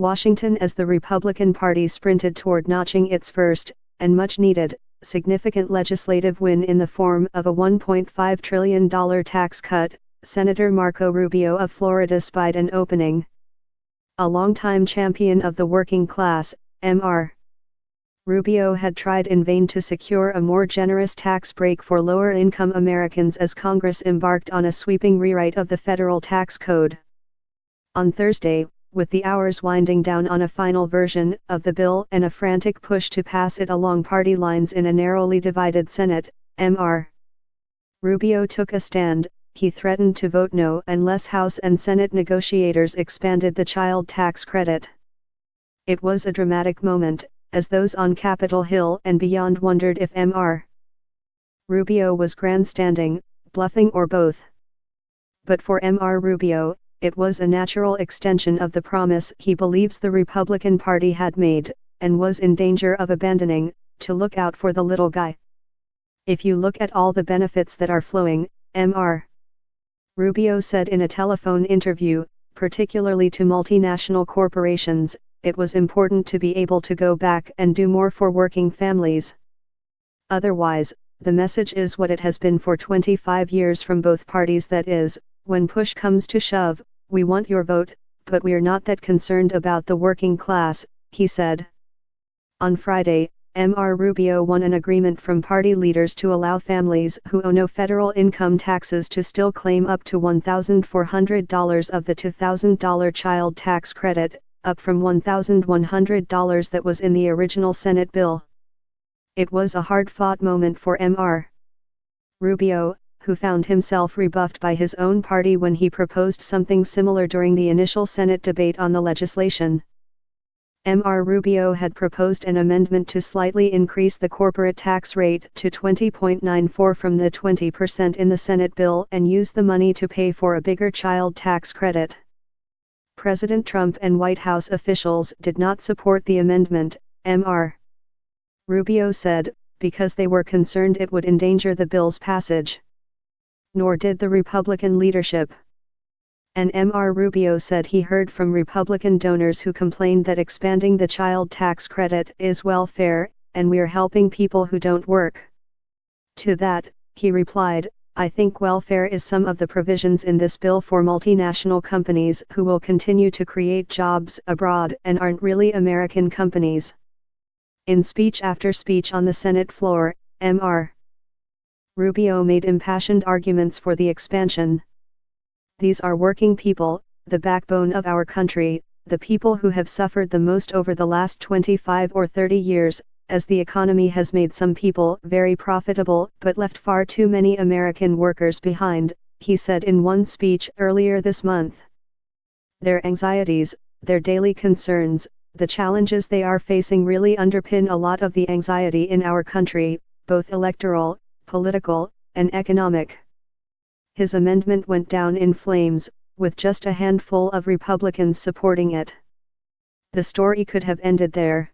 Washington as the Republican Party sprinted toward notching its first, and much-needed, significant legislative win in the form of a $1.5 trillion tax cut, Senator Marco Rubio of Florida spied an opening. A longtime champion of the working class, Mr. Rubio had tried in vain to secure a more generous tax break for lower-income Americans as Congress embarked on a sweeping rewrite of the federal tax code. On Thursday, with the hours winding down on a final version of the bill and a frantic push to pass it along party lines in a narrowly divided Senate, Mr. Rubio took a stand. He threatened to vote no unless House and Senate negotiators expanded the child tax credit. It was a dramatic moment, as those on Capitol Hill and beyond wondered if Mr. Rubio was grandstanding, bluffing or both. But for Mr. Rubio, it was a natural extension of the promise he believes the Republican Party had made, and was in danger of abandoning, to look out for the little guy. If you look at all the benefits that are flowing, Mr. Rubio said in a telephone interview, particularly to multinational corporations, it was important to be able to go back and do more for working families. Otherwise, the message is what it has been for 25 years from both parties, that is, when push comes to shove, we want your vote, but we're not that concerned about the working class, he said. On Friday, Mr. Rubio won an agreement from party leaders to allow families who owe no federal income taxes to still claim up to $1,400 of the $2,000 child tax credit, up from $1,100 that was in the original Senate bill. It was a hard-fought moment for Mr. Rubio, who found himself rebuffed by his own party when he proposed something similar during the initial Senate debate on the legislation. Mr. Rubio had proposed an amendment to slightly increase the corporate tax rate to 20.94% from the 20% in the Senate bill and use the money to pay for a bigger child tax credit. President Trump and White House officials did not support the amendment, Mr. Rubio said, because they were concerned it would endanger the bill's passage. Nor did the Republican leadership. And Mr. Rubio said he heard from Republican donors who complained that expanding the child tax credit is welfare, and we're helping people who don't work. To that, he replied, I think welfare is some of the provisions in this bill for multinational companies who will continue to create jobs abroad and aren't really American companies. In speech after speech on the Senate floor, Mr. Rubio made impassioned arguments for the expansion. These are working people, the backbone of our country, the people who have suffered the most over the last 25 or 30 years, as the economy has made some people very profitable but left far too many American workers behind, he said in one speech earlier this month. Their anxieties, their daily concerns, the challenges they are facing really underpin a lot of the anxiety in our country, both electoral, political, and economic. His amendment went down in flames, with just a handful of Republicans supporting it. The story could have ended there.